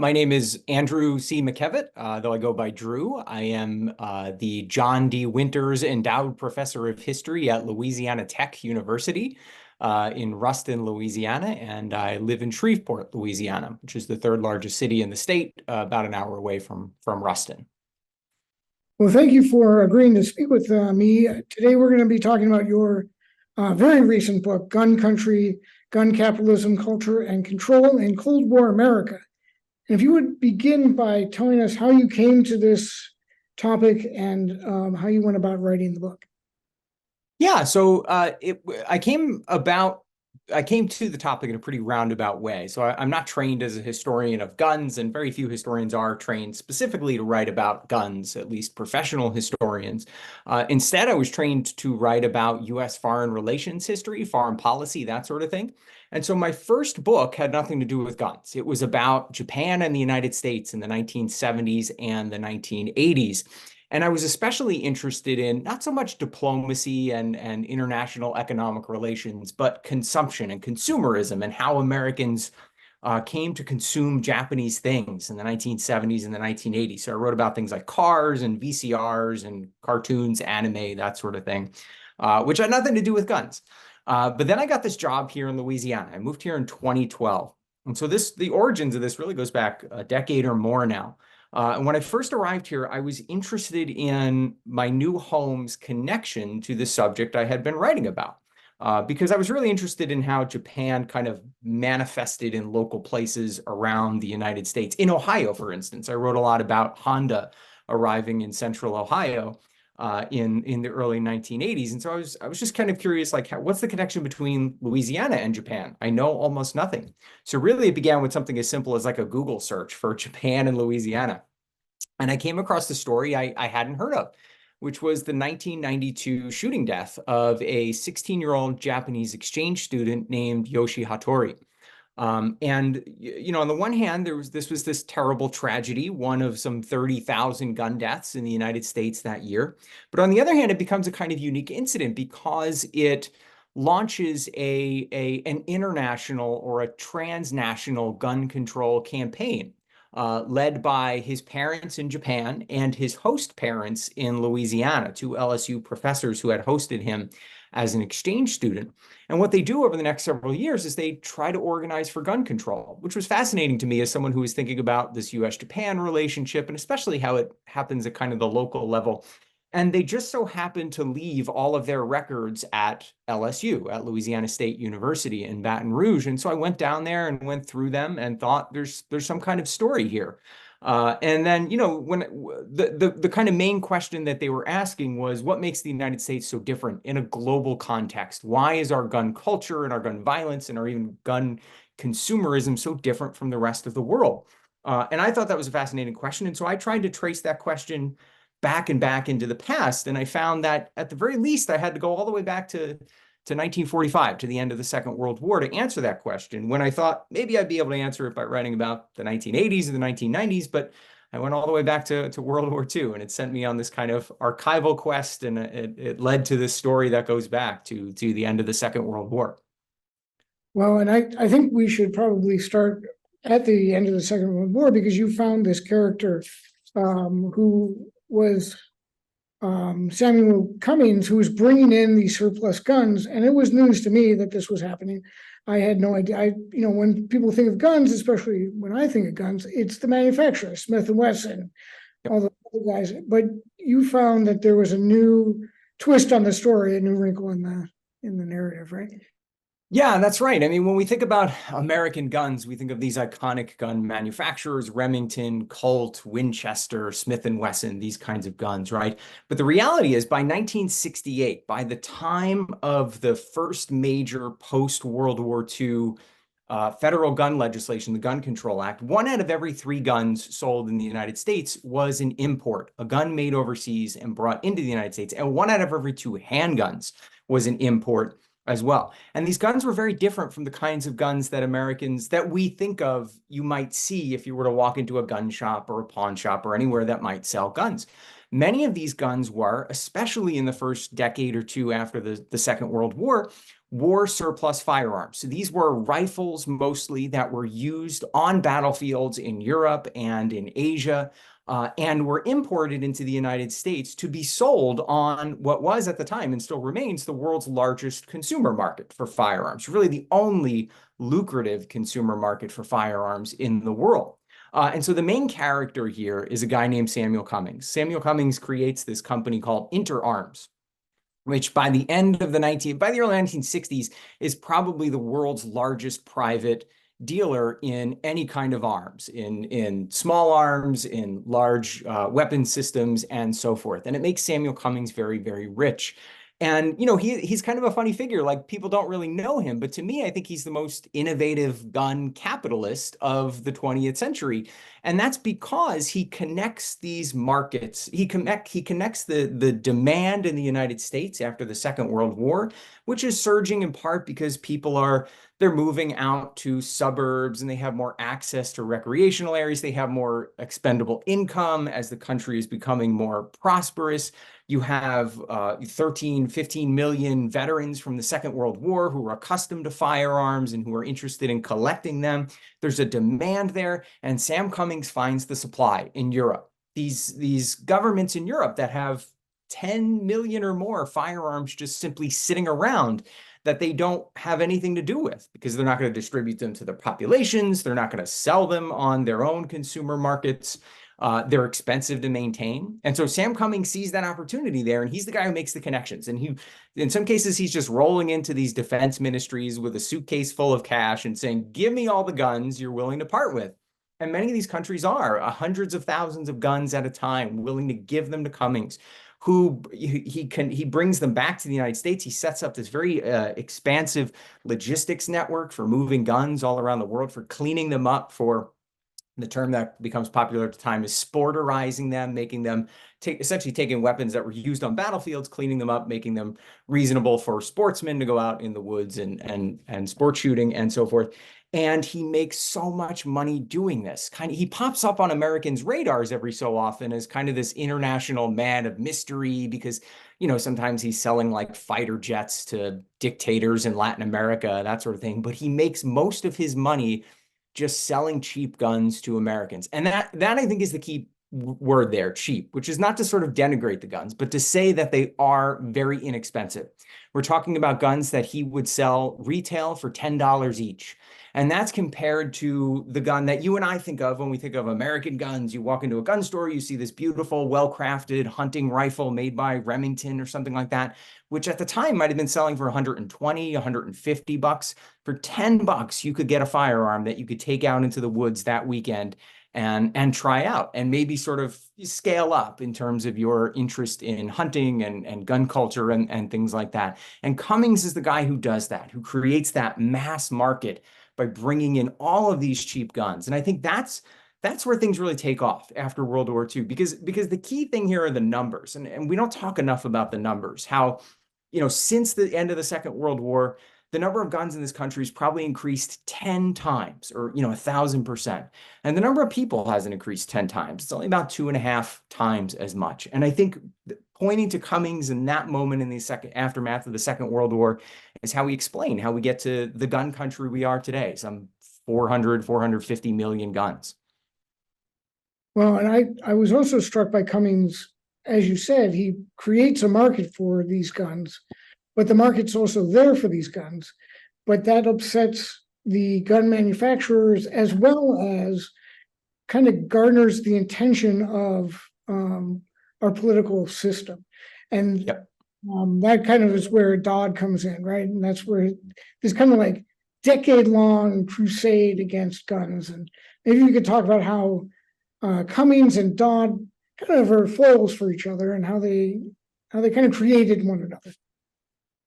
My name is Andrew C. McKevitt, though I go by Drew. I am the John D. Winters Endowed Professor of History at Louisiana Tech University in Ruston, Louisiana, and I live in Shreveport, Louisiana, which is the third largest city in the state, about an hour away from Ruston. Well, thank you for agreeing to speak with me. Today, we're going to be talking about your very recent book, Gun Country, Gun Capitalism, Culture, and Control in Cold War America. And if you would begin by telling us how you came to this topic and how you went about writing the book. Yeah, so I came to the topic in a pretty roundabout way. So I'm not trained as a historian of guns, and very few historians are trained specifically to write about guns, at least professional historians. Instead, I was trained to write about U.S. foreign relations history, foreign policy, that sort of thing. And so my first book had nothing to do with guns. It was about Japan and the United States in the 1970s and the 1980s. And I was especially interested in not so much diplomacy and international economic relations, but consumption and consumerism and how Americans came to consume Japanese things in the 1970s and the 1980s. So I wrote about things like cars and VCRs and cartoons, anime, that sort of thing, which had nothing to do with guns. But then I got this job here in Louisiana. I moved here in 2012. And so the origins of this really goes back a decade or more now. And when I first arrived here, I was interested in my new home's connection to the subject I had been writing about, because I was really interested in how Japan kind of manifested in local places around the United States. In Ohio, for instance, I wrote a lot about Honda arriving in central Ohio in the early 1980s. And so I was just kind of curious, like, what's the connection between Louisiana and Japan? I know almost nothing. So really it began with something as simple as like a Google search for Japan and Louisiana. And I came across the story I hadn't heard of, which was the 1992 shooting death of a 16-year-old Japanese exchange student named Yoshi Hattori. And on the one hand, this was this terrible tragedy, one of some 30,000 gun deaths in the United States that year. But on the other hand, it becomes a kind of unique incident because it launches an international or a transnational gun control campaign led by his parents in Japan and his host parents in Louisiana, two LSU professors who had hosted him as an exchange student. And what they do over the next several years is they try to organize for gun control, which was fascinating to me as someone who was thinking about this US-Japan relationship and especially how it happens at kind of the local level. And they just so happened to leave all of their records at LSU, at Louisiana State University in Baton Rouge. And so I went down there and went through them and thought there's some kind of story here. And then, when the kind of main question that they were asking was, what makes the United States so different in a global context? Why is our gun culture and our gun violence and our even gun consumerism so different from the rest of the world? And I thought that was a fascinating question. And so I tried to trace that question back and back into the past. And I found that at the very least, I had to go all the way back to 1945, to the end of the Second World War, to answer that question, when I thought maybe I'd be able to answer it by writing about the 1980s or the 1990s, but I went all the way back to World War II, and it sent me on this kind of archival quest, and it led to this story that goes back to the end of the Second World War. Well, and I think we should probably start at the end of the Second World War, because you found this character who was Samuel Cummings, who was bringing in these surplus guns, and it was news to me that this was happening. I had no idea. When people think of guns, especially when I think of guns, it's the manufacturer, Smith and Wesson, all the other guys. But you found that there was a new twist on the story, a new wrinkle in the narrative, right? Yeah, that's right. I mean, when we think about American guns, we think of these iconic gun manufacturers, Remington, Colt, Winchester, Smith and Wesson, these kinds of guns, right? But the reality is by 1968, by the time of the first major post-World War II federal gun legislation, the Gun Control Act, 1 out of every 3 guns sold in the United States was an import, a gun made overseas and brought into the United States. And 1 out of every 2 handguns was an import as well. And these guns were very different from the kinds of guns that Americans, that we think of, you might see if you were to walk into a gun shop or a pawn shop or anywhere that might sell guns. Many of these guns were, especially in the first decade or two after the Second World War, war surplus firearms. So these were rifles mostly that were used on battlefields in Europe and in Asia, and were imported into the United States to be sold on what was at the time and still remains the world's largest consumer market for firearms, really the only lucrative consumer market for firearms in the world. And so the main character here is a guy named Samuel Cummings. Samuel Cummings creates this company called InterArms, which by the early 1960s is probably the world's largest private dealer in any kind of arms, in small arms, in large weapon systems, and so forth. And it makes Samuel Cummings very, very rich. And, he's kind of a funny figure. Like, people don't really know him, but to me, I think he's the most innovative gun capitalist of the 20th century. And that's because he connects these markets. He connects the demand in the United States after the Second World War, which is surging in part because they're moving out to suburbs and they have more access to recreational areas. They have more expendable income as the country is becoming more prosperous. You have 13, 15 million veterans from the Second World War who are accustomed to firearms and who are interested in collecting them. There's a demand there, and Sam Cummings finds the supply in Europe. These governments in Europe that have 10 million or more firearms just simply sitting around that they don't have anything to do with because they're not going to distribute them to their populations. They're not going to sell them on their own consumer markets. They're expensive to maintain. And so Sam Cummings sees that opportunity there, and he's the guy who makes the connections. And in some cases, he's just rolling into these defense ministries with a suitcase full of cash and saying, give me all the guns you're willing to part with. And many of these countries are hundreds of thousands of guns at a time, willing to give them to Cummings, who he brings them back to the United States. He sets up this very expansive logistics network for moving guns all around the world, for cleaning them up, for the term that becomes popular at the time is sporterizing them, making them essentially taking weapons that were used on battlefields, cleaning them up, making them reasonable for sportsmen to go out in the woods and sport shooting and so forth. And he makes so much money doing this. He pops up on Americans' radars every so often as kind of this international man of mystery because, sometimes he's selling like fighter jets to dictators in Latin America, that sort of thing. But he makes most of his money just selling cheap guns to Americans. And that I think is the key word there, cheap, which is not to sort of denigrate the guns, but to say that they are very inexpensive. We're talking about guns that he would sell retail for $10 each. And that's compared to the gun that you and I think of when we think of American guns. You walk into a gun store, you see this beautiful, well-crafted hunting rifle made by Remington or something like that, which at the time might have been selling for 120, 150 bucks. For 10 bucks, you could get a firearm that you could take out into the woods that weekend and try out and maybe sort of scale up in terms of your interest in hunting and gun culture and things like that. And Cummings is the guy who does that, who creates that mass market by bringing in all of these cheap guns. And I think that's where things really take off after World War II, because the key thing here are the numbers. And we don't talk enough about the numbers, how, since the end of the Second World War, the number of guns in this country has probably increased 10 times or, 1,000%. And the number of people hasn't increased 10 times. It's only about 2.5 times as much. And I think pointing to Cummings in that moment in the aftermath of the Second World War is how we explain how we get to the gun country we are today, some 450 million guns. Well, and I was also struck by Cummings, as you said, he creates a market for these guns, but the market's also there for these guns. But that upsets the gun manufacturers as well as kind of garners the attention of our political system. And Yep. That kind of is where Dodd comes in, right? And that's where there's kind of like decade-long crusade against guns. And maybe you could talk about how Cummings and Dodd kind of are foils for each other and how they kind of created one another.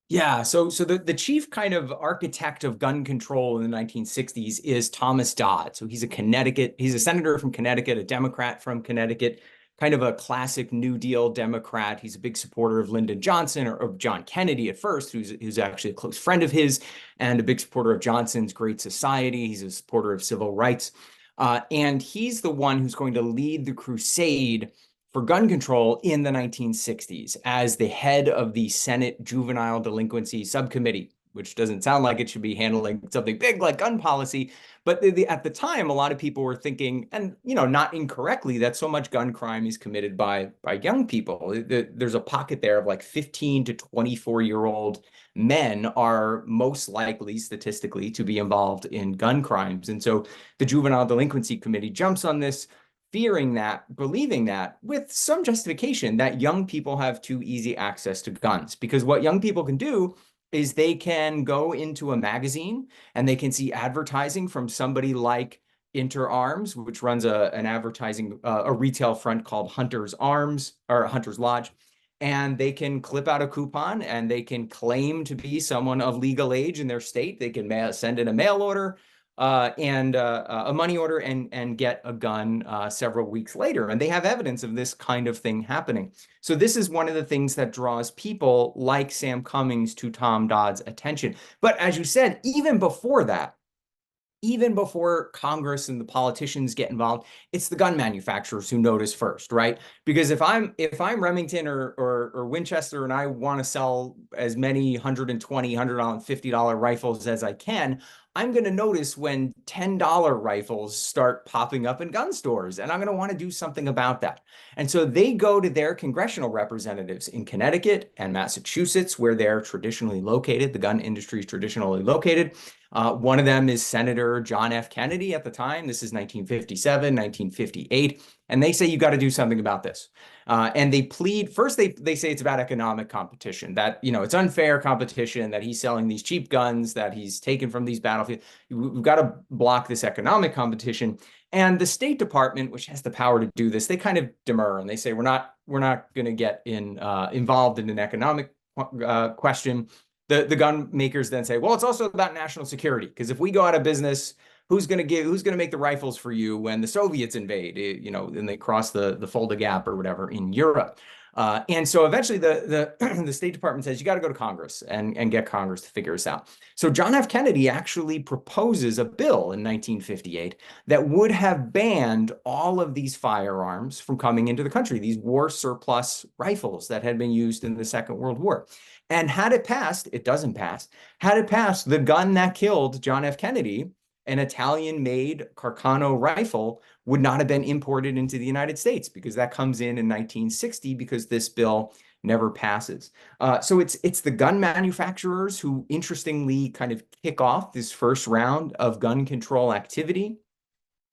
Yeah, so the chief kind of architect of gun control in the 1960s is Thomas Dodd. So he's a senator from Connecticut, a Democrat from Connecticut, kind of a classic New Deal Democrat. He's a big supporter of Lyndon Johnson or of John Kennedy at first, who's actually a close friend of his, and a big supporter of Johnson's Great Society. He's a supporter of civil rights. And he's the one who's going to lead the crusade for gun control in the 1960s as the head of the Senate Juvenile Delinquency Subcommittee. which doesn't sound like it should be handling something big like gun policy. But at the time, a lot of people were thinking, and not incorrectly, that so much gun crime is committed by young people. There's a pocket there of like 15 to 24-year-old men are most likely statistically to be involved in gun crimes. And so the Juvenile Delinquency Committee jumps on this, fearing that, believing that, with some justification, that young people have too easy access to guns. Because what young people can do is they can go into a magazine and they can see advertising from somebody like Inter Arms, which runs an advertising, a retail front called Hunter's Arms or Hunter's Lodge. And they can clip out a coupon and they can claim to be someone of legal age in their state. They can send in a mail order and a money order and get a gun several weeks later. And they have evidence of this kind of thing happening. So this is one of the things that draws people like Sam Cummings to Tom Dodd's attention. But as you said, even before that, even before Congress and the politicians get involved, it's the gun manufacturers who notice first, right? Because if I'm Remington or Winchester and I want to sell as many $120, $150 rifles as I can, I'm going to notice when $10 rifles start popping up in gun stores, and I'm going to want to do something about that. And so they go to their congressional representatives in Connecticut and Massachusetts, where they're traditionally located. The gun industry is traditionally located. One of them is Senator John F. Kennedy at the time. This is 1957, 1958. And they say, you got to do something about this. And they plead, first they say it's about economic competition, that, it's unfair competition, that he's selling these cheap guns, that he's taken from these battlefields. We've got to block this economic competition. And the State Department, which has the power to do this, they kind of demur and they say, we're not going to get involved in an economic question. The gun makers then say, well, it's also about national security, because if we go out of business, who's going to make the rifles for you when the Soviets invade, and they cross the Fulda Gap or whatever in Europe. And so eventually the State Department says, you got to go to Congress and get Congress to figure this out. So John F. Kennedy actually proposes a bill in 1958 that would have banned all of these firearms from coming into the country, these war surplus rifles that had been used in the Second World War. And had it passed, it doesn't pass, had it passed, the gun that killed John F. Kennedy, an Italian-made Carcano rifle, would not have been imported into the United States, because that comes in 1960, because this bill never passes. So it's the gun manufacturers who, interestingly, kind of kick off this first round of gun control activity.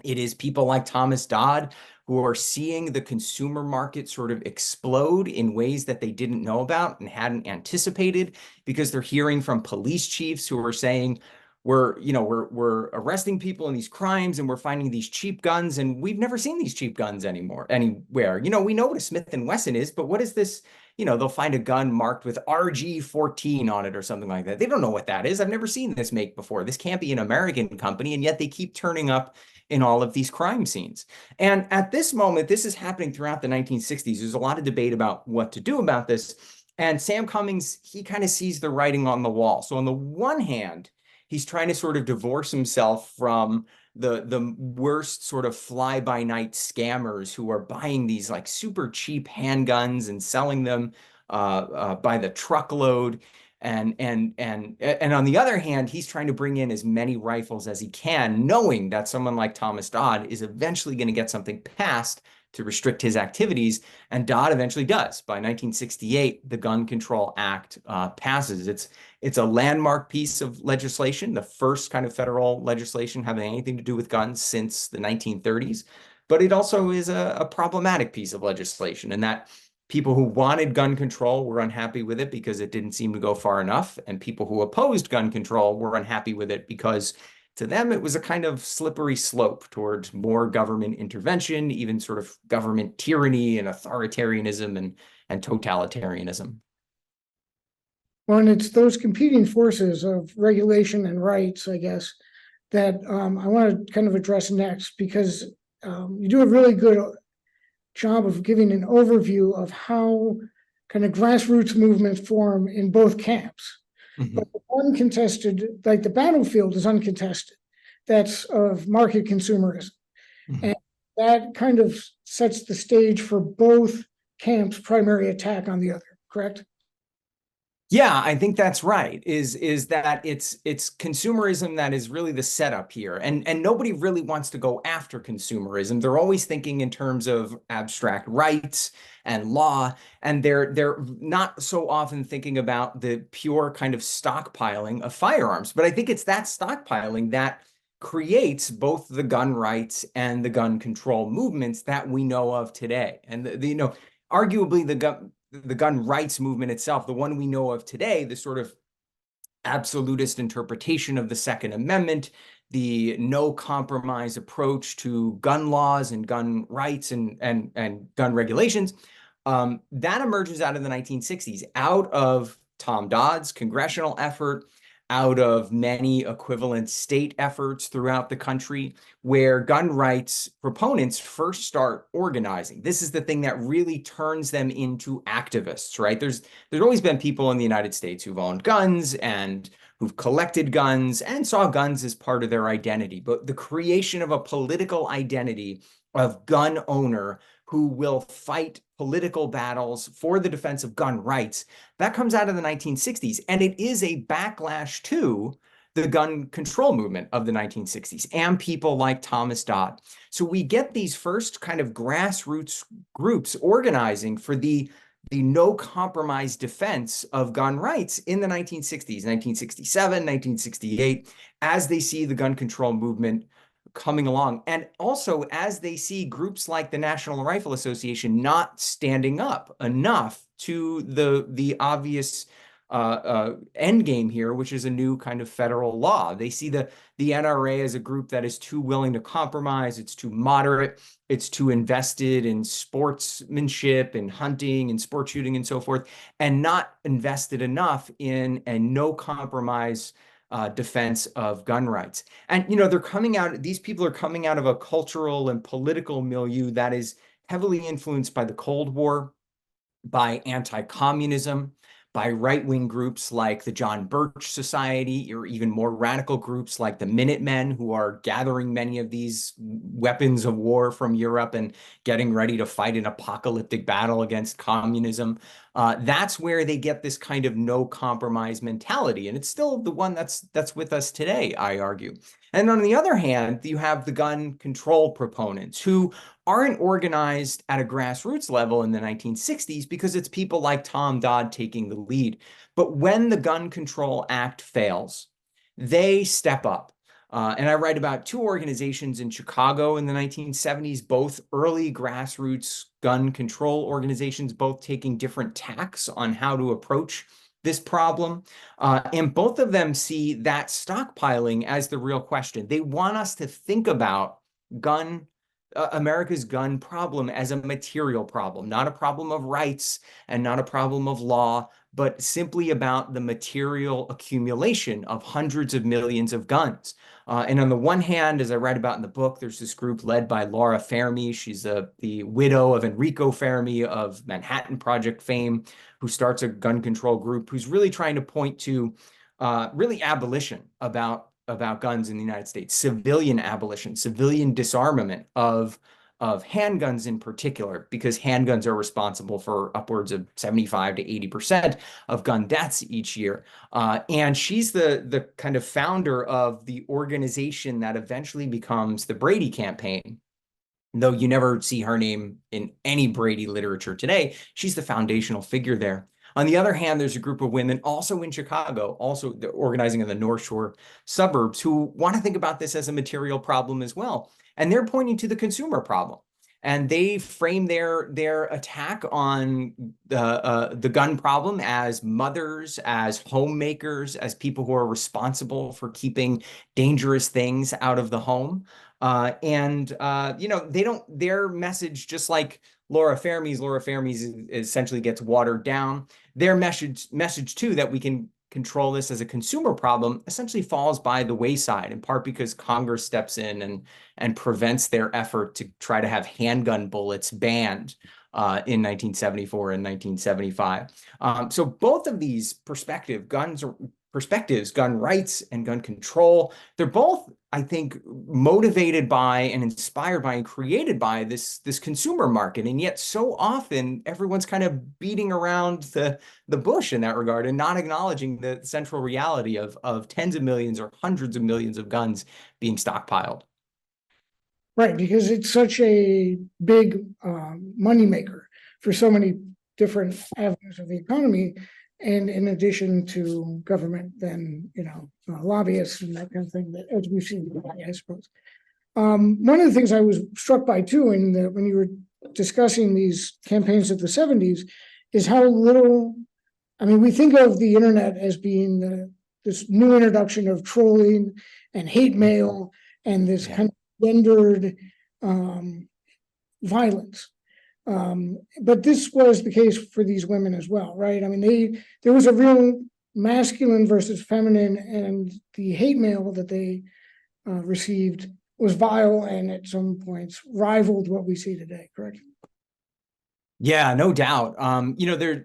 It is people like Thomas Dodd who are seeing the consumer market sort of explode in ways that they didn't know about and hadn't anticipated, because they're hearing from police chiefs who are saying, we're arresting people in these crimes and we're finding these cheap guns, and we've never seen these cheap guns anymore anywhere. We know what a Smith & Wesson is, but what is this? They'll find a gun marked with RG-14 on it or something like that. They don't know what that is. I've never seen this make before. This can't be an American company, and yet they keep turning up in all of these crime scenes. And at this moment, this is happening throughout the 1960s. There's a lot of debate about what to do about this. And Sam Cummings, he kind of sees the writing on the wall. So on the one hand, he's trying to sort of divorce himself from the worst sort of fly-by-night scammers who are buying these like super cheap handguns and selling them by the truckload. And on the other hand, he's trying to bring in as many rifles as he can, knowing that someone like Thomas Dodd is eventually going to get something passed to restrict his activities. And Dodd eventually does. By 1968, the Gun Control Act passes. It's a landmark piece of legislation, the first kind of federal legislation having anything to do with guns since the 1930s. But it also is a problematic piece of legislation, in that people who wanted gun control were unhappy with it because it didn't seem to go far enough. And people who opposed gun control were unhappy with it because to them, it was a kind of slippery slope towards more government intervention, even sort of government tyranny and authoritarianism and totalitarianism. Well, and it's those competing forces of regulation and rights, I guess, that I want to kind of address next, because you do a really good job of giving an overview of how kind of grassroots movements form in both camps. Mm-hmm. But the uncontested, like the battlefield is uncontested. That's of market consumerism. Mm-hmm. And that kind of sets the stage for both camps' primary attack on the other, correct? Yeah, I think that's right. Is that it's consumerism that is really the setup here. And nobody really wants to go after consumerism. They're always thinking in terms of abstract rights and law, and they're not so often thinking about the pure kind of stockpiling of firearms. But I think it's that stockpiling that creates both the gun rights and the gun control movements that we know of today. And arguably the gun rights movement itself, the one we know of today, the sort of absolutist interpretation of the Second Amendment, the no compromise approach to gun laws and gun rights and gun regulations, that emerges out of the 1960s, out of Tom Dodd's congressional effort, out of many equivalent state efforts throughout the country, where gun rights proponents first start organizing. This is the thing that really turns them into activists, right? There's always been people in the United States who've owned guns and who've collected guns and saw guns as part of their identity. But the creation of a political identity of gun owner who will fight political battles for the defense of gun rights, that comes out of the 1960s. And it is a backlash to the gun control movement of the 1960s and people like Thomas Dodd. So we get these first kind of grassroots groups organizing for the no compromise defense of gun rights in the 1960s, 1967, 1968, as they see the gun control movement coming along. And also as they see groups like the National Rifle Association not standing up enough to the obvious end game here, which is a new kind of federal law. They see the NRA as a group that is too willing to compromise, it's too moderate, it's too invested in sportsmanship and hunting and sport shooting and so forth, and not invested enough in a no compromise defense of gun rights. And, they're coming out, these people are coming out of a cultural and political milieu that is heavily influenced by the Cold War, by anti-communism, by right-wing groups like the John Birch Society, or even more radical groups like the Minutemen, who are gathering many of these weapons of war from Europe and getting ready to fight an apocalyptic battle against communism. That's where they get this kind of no compromise mentality. And it's still the one that's with us today, I argue. And on the other hand, you have the gun control proponents who aren't organized at a grassroots level in the 1960s because it's people like Tom Dodd taking the lead. But when the Gun Control Act fails, they step up. And I write about two organizations in Chicago in the 1970s, both early grassroots gun control organizations, both taking different tacks on how to approach this problem. And both of them see that stockpiling as the real question. They want us to think about America's gun problem as a material problem, not a problem of rights and not a problem of law, but simply about the material accumulation of hundreds of millions of guns. And on the one hand, as I write about in the book, there's this group led by Laura Fermi. She's the widow of Enrico Fermi of Manhattan Project fame, who starts a gun control group, who's really trying to point to really abolition about guns in the United States, civilian abolition, civilian disarmament of handguns in particular, because handguns are responsible for upwards of 75 to 80% of gun deaths each year. And she's the kind of founder of the organization that eventually becomes the Brady Campaign. Though you never see her name in any Brady literature today, she's the foundational figure there. On the other hand, there's a group of women also in Chicago, also organizing in the North Shore suburbs, who want to think about this as a material problem as well. And they're pointing to the consumer problem. And they frame their attack on the gun problem as mothers, as homemakers, as people who are responsible for keeping dangerous things out of the home. Their message, just like Laura Fermi's essentially gets watered down. Their message too, that we can control this as a consumer problem, essentially falls by the wayside, in part because Congress steps in and prevents their effort to try to have handgun bullets banned in 1974 and 1975. So both of these perspectives, gun rights and gun control, they're both I think, motivated by and inspired by and created by this consumer market. And yet so often everyone's kind of beating around the bush in that regard and not acknowledging the central reality of tens of millions or hundreds of millions of guns being stockpiled. Right, because it's such a big moneymaker for so many different avenues of the economy. And in addition to government, then, lobbyists and that kind of thing, that as we've seen, I suppose. One of the things I was struck by too, when you were discussing these campaigns of the 70s, is how little, I mean, we think of the internet as being this new introduction of trolling and hate mail and this kind of gendered violence. But this was the case for these women as well, right? I mean, there was a real masculine versus feminine, and the hate mail that they received was vile and at some points rivaled what we see today, correct? Yeah, no doubt.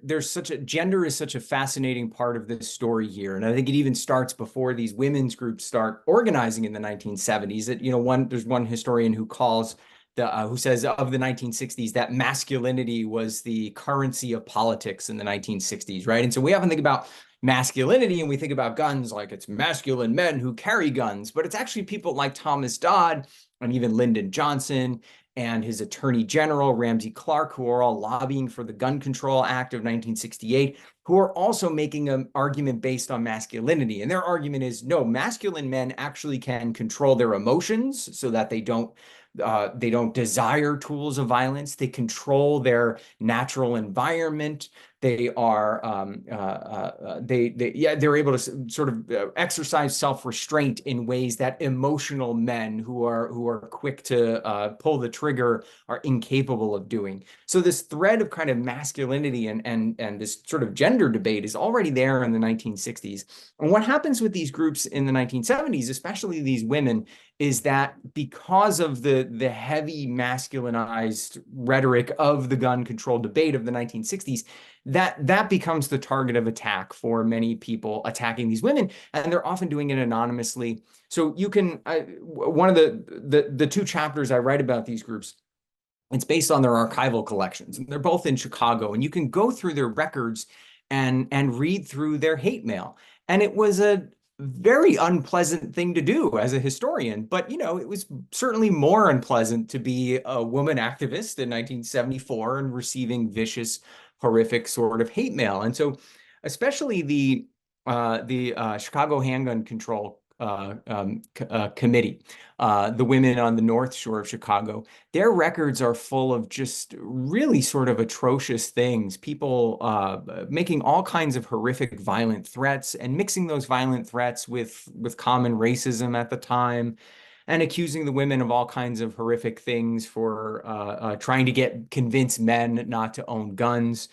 There's gender is such a fascinating part of this story here. And I think it even starts before these women's groups start organizing in the 1970s. There's one historian who who says of the 1960s that masculinity was the currency of politics in the 1960s, right? And so we often think about masculinity and we think about guns like it's masculine men who carry guns, but it's actually people like Thomas Dodd and even Lyndon Johnson and his attorney general, Ramsey Clark, who are all lobbying for the Gun Control Act of 1968, who are also making an argument based on masculinity. And their argument is, no, masculine men actually can control their emotions so that they don't desire tools of violence. They control their natural environment. They're able to sort of exercise self-restraint in ways that emotional men who are quick to pull the trigger are incapable of doing. So this thread of kind of masculinity and this sort of gender debate is already there in the 1960s. And what happens with these groups in the 1970s, especially these women, is that because of the heavy masculinized rhetoric of the gun control debate of the 1960s, that becomes the target of attack for many people attacking these women, and they're often doing it anonymously. So you can one of the two chapters I write about these groups, it's based on their archival collections, and they're both in Chicago, and you can go through their records and read through their hate mail. And it was a very unpleasant thing to do as a historian, but it was certainly more unpleasant to be a woman activist in 1974 and receiving vicious, horrific sort of hate mail. And so especially the Chicago Handgun Control Committee, the women on the North Shore of Chicago, their records are full of just really sort of atrocious things, people making all kinds of horrific violent threats and mixing those violent threats with common racism at the time, and accusing the women of all kinds of horrific things for trying to convince men not to own guns.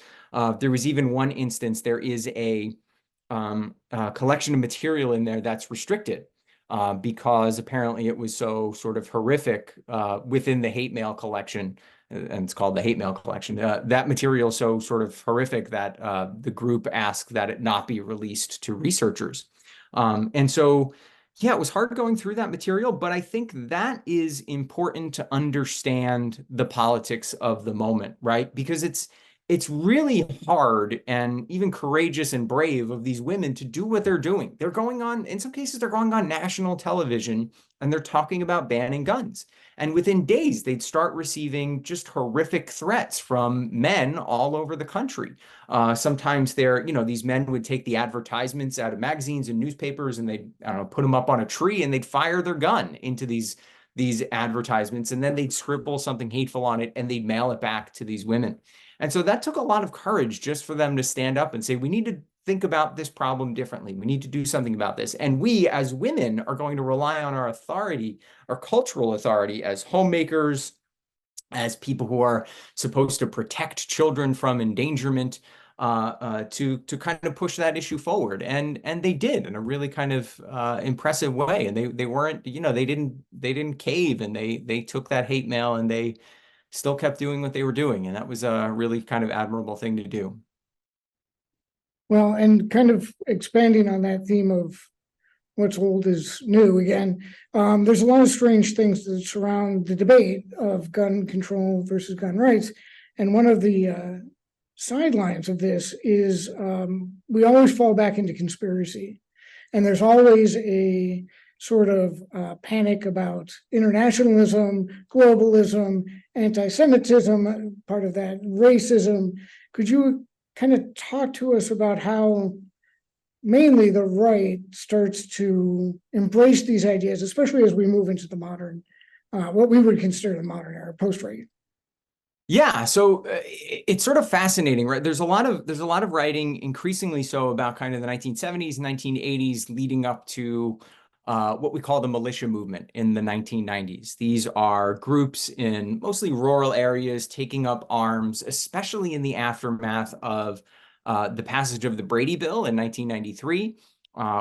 There was even one instance, there is a collection of material in there that's restricted because apparently it was so sort of horrific within the hate mail collection, and it's called the hate mail collection. That material so sort of horrific that the group asked that it not be released to researchers. And so, yeah, it was hard going through that material, but I think that is important to understand the politics of the moment, right? Because it's really hard and even courageous and brave of these women to do what they're doing. They're going on, in some cases, they're going on national television and they're talking about banning guns. And within days, they'd start receiving just horrific threats from men all over the country. Sometimes these men would take the advertisements out of magazines and newspapers and they'd, I don't know, put them up on a tree and they'd fire their gun into these advertisements, and then they'd scribble something hateful on it and they'd mail it back to these women. And so that took a lot of courage just for them to stand up and say, we need to think about this problem differently. We need to do something about this. And we as women are going to rely on our authority, our cultural authority as homemakers, as people who are supposed to protect children from endangerment, to kind of push that issue forward. And they did in a really kind of impressive way. And they weren't, they didn't cave, and they took that hate mail and they still kept doing what they were doing. And that was a really kind of admirable thing to do. Well, and kind of expanding on that theme of what's old is new again. There's a lot of strange things that surround the debate of gun control versus gun rights. And one of the sidelines of this is we always fall back into conspiracy. And there's always a sort of panic about internationalism, globalism, anti-Semitism, part of that, racism. Could you kind of talk to us about how mainly the right starts to embrace these ideas, especially as we move into the modern, what we would consider the modern era, post-right? Yeah, so it's sort of fascinating, right? There's a lot of writing, increasingly so, about kind of the 1970s, 1980s, leading up to what we call the militia movement in the 1990s. These are groups in mostly rural areas taking up arms, especially in the aftermath of the passage of the Brady Bill in 1993,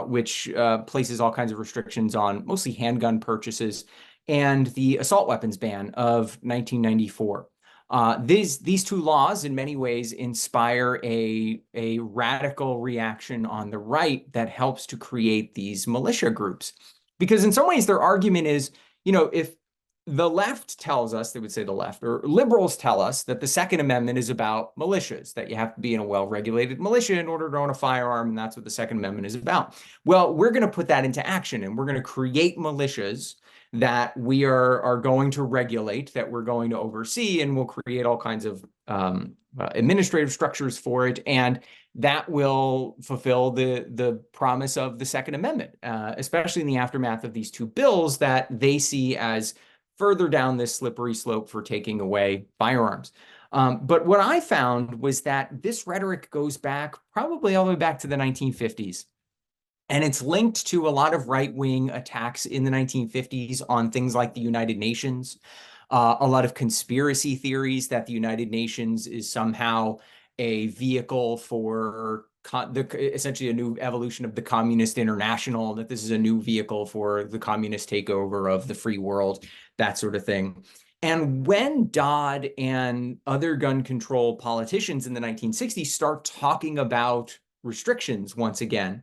which places all kinds of restrictions on mostly handgun purchases, and the assault weapons ban of 1994. These two laws, in many ways, inspire a radical reaction on the right that helps to create these militia groups. Because in some ways, their argument is, if the left tells us, they would say the left, or liberals tell us that the Second Amendment is about militias, that you have to be in a well-regulated militia in order to own a firearm, and that's what the Second Amendment is about. Well, we're going to put that into action, and we're going to create militias that we are going to regulate, that we're going to oversee, and we'll create all kinds of administrative structures for it, and that will fulfill the promise of the Second Amendment, especially in the aftermath of these two bills that they see as further down this slippery slope for taking away firearms. But what I found was that this rhetoric goes back probably all the way back to the 1950s. And it's linked to a lot of right-wing attacks in the 1950s on things like the United Nations, a lot of conspiracy theories that the United Nations is somehow a vehicle for essentially a new evolution of the Communist International, that this is a new vehicle for the communist takeover of the free world, that sort of thing. And when Dodd and other gun control politicians in the 1960s start talking about restrictions once again,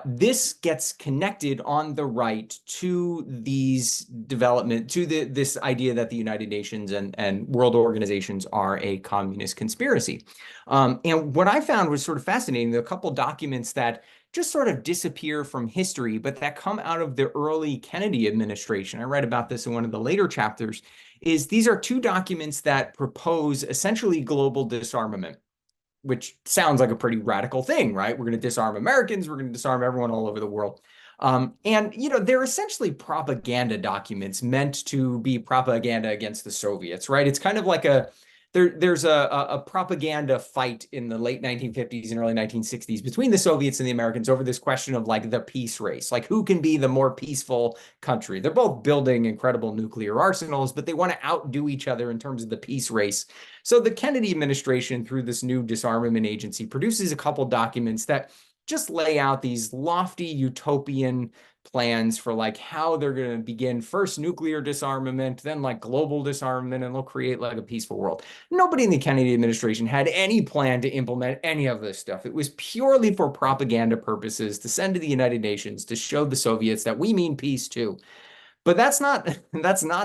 this gets connected on the right to these development, to this idea that the United Nations and world organizations are a communist conspiracy. And what I found was sort of fascinating. There are a couple documents that just sort of disappear from history, but that come out of the early Kennedy administration. I read about this in one of the later chapters. These are two documents that propose essentially global disarmament, which sounds like a pretty radical thing, right? We're going to disarm Americans. We're going to disarm everyone all over the world. And they're essentially propaganda documents meant to be propaganda against the Soviets, right? It's kind of like there's a propaganda fight in the late 1950s and early 1960s between the Soviets and the Americans over this question of like the peace race, like who can be the more peaceful country. They're both building incredible nuclear arsenals, but they want to outdo each other in terms of the peace race. So the Kennedy administration, through this new disarmament agency, produces a couple documents that just lay out these lofty utopian plans for like how they're going to begin first nuclear disarmament, then like global disarmament, and they'll create like a peaceful world. Nobody in the Kennedy administration had any plan to implement any of this stuff. It was purely for propaganda purposes to send to the United Nations to show the Soviets that we mean peace too. But that's not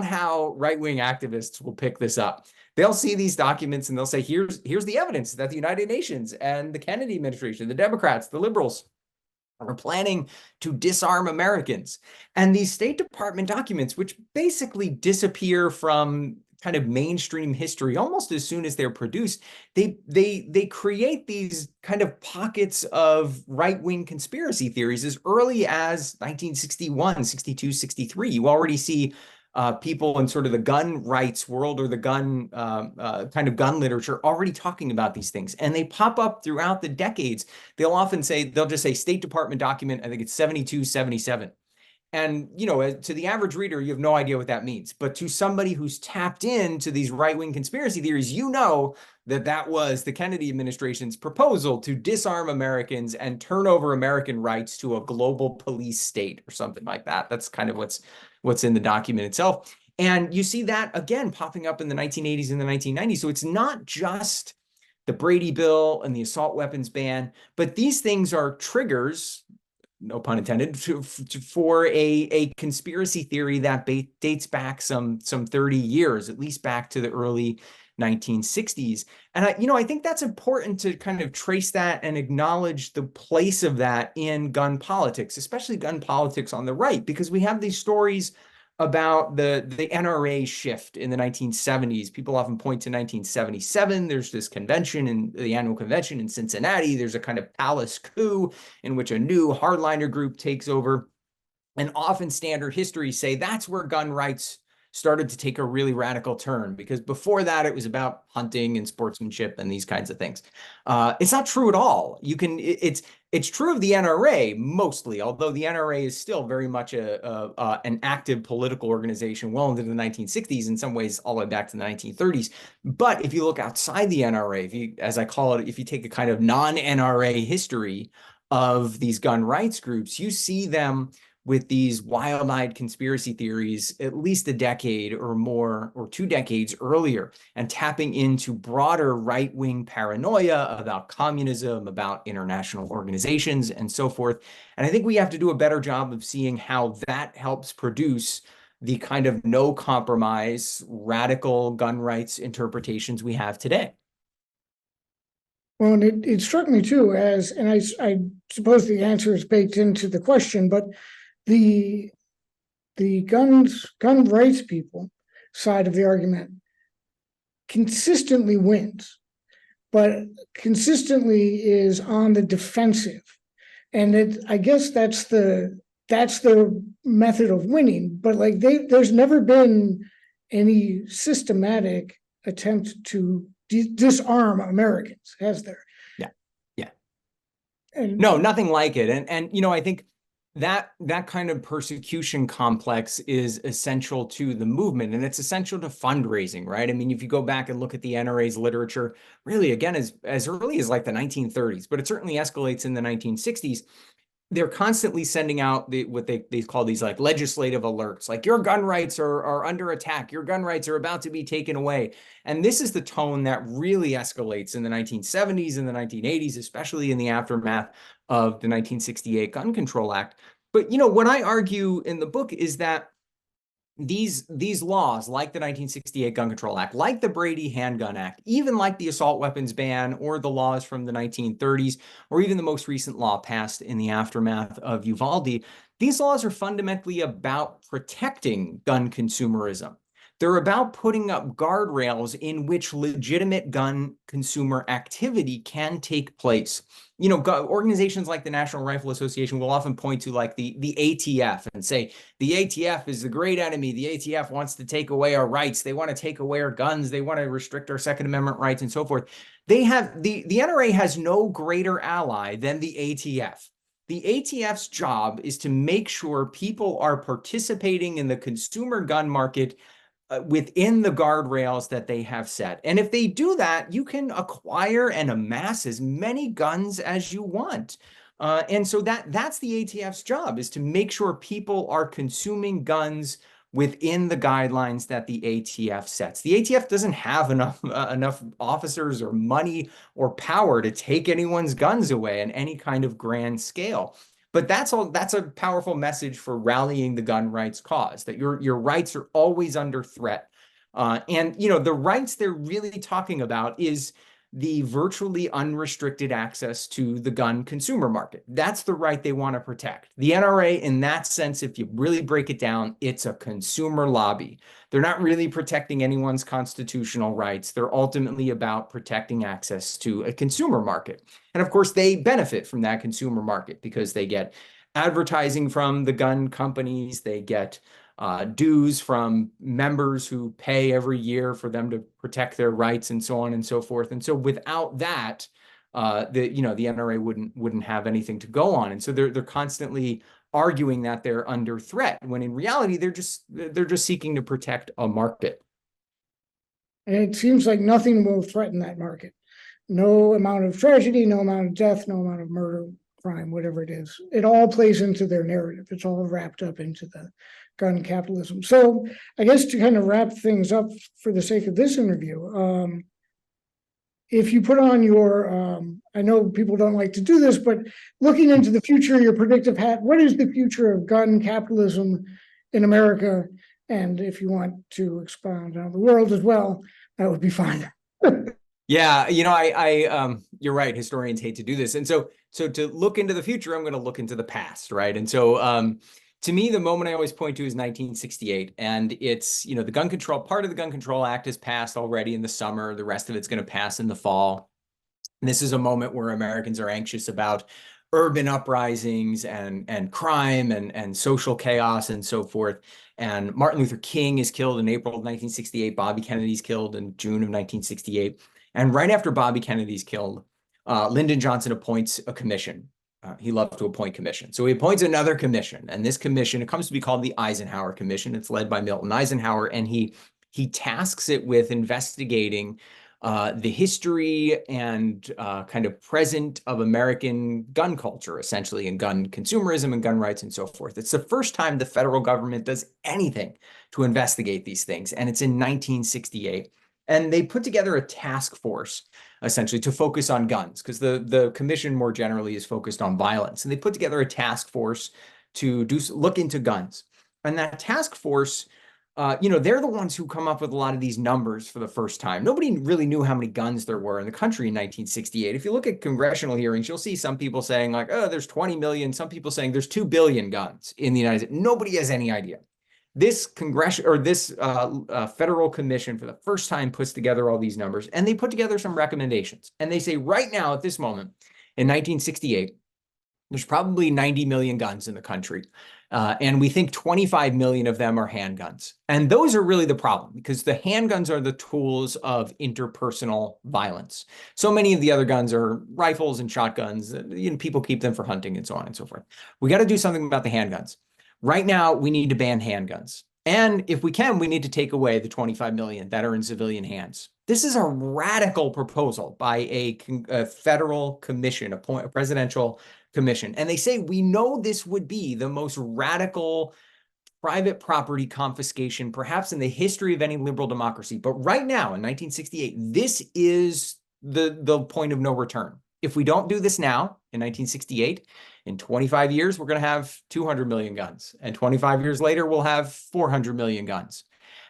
how right-wing activists will pick this up. They'll see these documents and they'll say, here's the evidence that the United Nations and the Kennedy administration, the Democrats, the liberals, are planning to disarm Americans. And these State Department documents, which basically disappear from kind of mainstream history almost as soon as they're produced, they create these kind of pockets of right-wing conspiracy theories as early as 1961, 62, 63. You already see people in sort of the gun rights world or the gun kind of gun literature already talking about these things. And they pop up throughout the decades. They'll just say State Department document, I think it's 72, 77. And, to the average reader, you have no idea what that means. But to somebody who's tapped into these right-wing conspiracy theories, that was the Kennedy administration's proposal to disarm Americans and turn over American rights to a global police state or something like that. That's kind of what's in the document itself. And you see that, again, popping up in the 1980s and the 1990s. So it's not just the Brady Bill and the assault weapons ban, but these things are triggers no pun intended, for a conspiracy theory that dates back some 30 years, at least back to the early 1960s. And I think that's important to kind of trace that and acknowledge the place of that in gun politics, especially gun politics on the right, because we have these stories about the NRA shift in the 1970s. People often point to 1977. There's this convention, in the annual convention in Cincinnati. There's a kind of palace coup in which a new hardliner group takes over. And often standard histories say that's where gun rights started to take a really radical turn, because before that it was about hunting and sportsmanship and these kinds of things. It's not true at all. It's true of the NRA mostly, although the NRA is still very much an active political organization well into the 1960s, in some ways all the way back to the 1930s. But if you look outside the NRA, if you, as I call it, if you take a kind of non-NRA history of these gun rights groups, you see them with these wild-eyed conspiracy theories at least a decade or more, or 2 decades earlier, and tapping into broader right-wing paranoia about communism, about international organizations, and so forth. And I think we have to do a better job of seeing how that helps produce the kind of no compromise, radical gun rights interpretations we have today. Well, and it struck me too as, and I suppose the answer is baked into the question, but the gun rights people side of the argument consistently wins, but consistently is on the defensive. And I guess that's their method of winning, but like there's never been any systematic attempt to disarm Americans, has there? Yeah. And no, nothing like it. And I think that kind of persecution complex is essential to the movement, and it's essential to fundraising, right? I mean, if you go back and look at the NRA's literature, really, again, as early as like the 1930s, but it certainly escalates in the 1960s. They're constantly sending out what they call these like legislative alerts, like your gun rights are under attack, your gun rights are about to be taken away. And this is the tone that really escalates in the 1970s and the 1980s, especially in the aftermath of the 1968 Gun Control Act. But what I argue in the book is that these laws, like the 1968 Gun Control Act, like the Brady Handgun Act, even like the assault weapons ban or the laws from the 1930s, or even the most recent law passed in the aftermath of Uvalde, these laws are fundamentally about protecting gun consumerism. They're about putting up guardrails in which legitimate gun consumer activity can take place. Organizations like the National Rifle Association will often point to like the ATF and say, the ATF is the great enemy. The ATF wants to take away our rights. They want to take away our guns. They want to restrict our Second Amendment rights and so forth. The NRA has no greater ally than the ATF. The ATF's job is to make sure people are participating in the consumer gun market within the guardrails that they have set. And if they do that, you can acquire and amass as many guns as you want. And so that's the ATF's job, is to make sure people are consuming guns within the guidelines that the ATF sets. The ATF doesn't have enough officers or money or power to take anyone's guns away in any kind of grand scale. But that's a powerful message for rallying the gun rights cause, that your rights are always under threat. And the rights they're really talking about is the virtually unrestricted access to the gun consumer market. That's the right they want to protect. The NRA, in that sense, if you really break it down, it's a consumer lobby. They're not really protecting anyone's constitutional rights. They're ultimately about protecting access to a consumer market. And of course, they benefit from that consumer market because they get advertising from the gun companies. They get dues from members who pay every year for them to protect their rights and so on and so forth. And so without that, the NRA wouldn't have anything to go on. And so they're constantly arguing that they're under threat, when in reality they're just seeking to protect a market. And it seems like nothing will threaten that market. No amount of tragedy, no amount of death, no amount of murder, crime, whatever it is. It all plays into their narrative. It's all wrapped up into the gun capitalism. So I guess to kind of wrap things up for the sake of this interview, if you put on your, I know people don't like to do this, but looking into the future, your predictive hat, what is the future of gun capitalism in America? And if you want to expound on the world as well, that would be fine. Yeah, you're right. Historians hate to do this. And so to look into the future, I'm going to look into the past, right? And so to me, the moment I always point to is 1968. And it's, the gun control, part of the Gun Control Act has passed already in the summer. The rest of it's going to pass in the fall. And this is a moment where Americans are anxious about urban uprisings and crime and social chaos and so forth. And Martin Luther King is killed in April of 1968. Bobby Kennedy's killed in June of 1968. And right after Bobby Kennedy's killed, Lyndon Johnson appoints a commission. He loves to appoint commission. So he appoints another commission. And this commission, it comes to be called the Eisenhower Commission. It's led by Milton Eisenhower. And he tasks it with investigating the history and kind of present of American gun culture, essentially, and gun consumerism and gun rights and so forth. It's the first time the federal government does anything to investigate these things. And it's in 1968. And they put together a task force, essentially, to focus on guns, because the commission more generally is focused on violence. And they put together a task force to look into guns. And that task force, they're the ones who come up with a lot of these numbers for the first time. Nobody really knew how many guns there were in the country in 1968. If you look at congressional hearings, you'll see some people saying like, oh, there's 20 million. Some people saying there's 2 billion guns in the United States. Nobody has any idea. This federal commission for the first time puts together all these numbers, and they put together some recommendations. And they say right now at this moment in 1968, there's probably 90 million guns in the country. And we think 25 million of them are handguns. And those are really the problem, because the handguns are the tools of interpersonal violence. So many of the other guns are rifles and shotguns. People keep them for hunting and so on and so forth. We got to do something about the handguns. Right now, we need to ban handguns. And if we can, we need to take away the 25 million that are in civilian hands. This is a radical proposal by a federal commission, a presidential commission. And they say, we know this would be the most radical private property confiscation, perhaps in the history of any liberal democracy. But right now, in 1968, this is the point of no return. If we don't do this now, in 1968, in 25 years, we're going to have 200 million guns. And 25 years later, we'll have 400 million guns.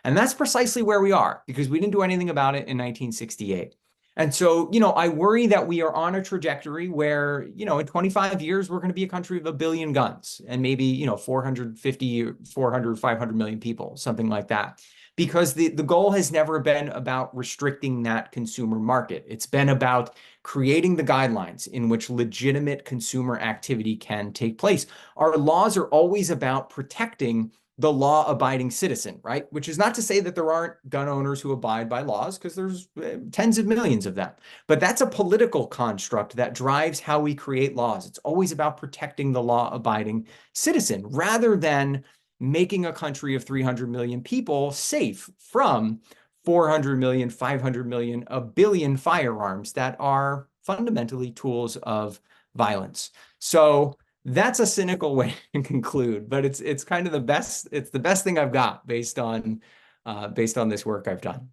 And that's precisely where we are, because we didn't do anything about it in 1968. And so, I worry that we are on a trajectory where, in 25 years, we're going to be a country of 1 billion guns and maybe, 450, 400, 500 million people, something like that. Because the goal has never been about restricting that consumer market. It's been about creating the guidelines in which legitimate consumer activity can take place. Our laws are always about protecting the law-abiding citizen, right? Which is not to say that there aren't gun owners who abide by laws, because there's tens of millions of them. But that's a political construct that drives how we create laws. It's always about protecting the law-abiding citizen, rather than making a country of 300 million people safe from 400 million, 500 million, 1 billion firearms that are fundamentally tools of violence. So that's a cynical way to conclude, but it's kind of the best thing I've got based on this work I've done.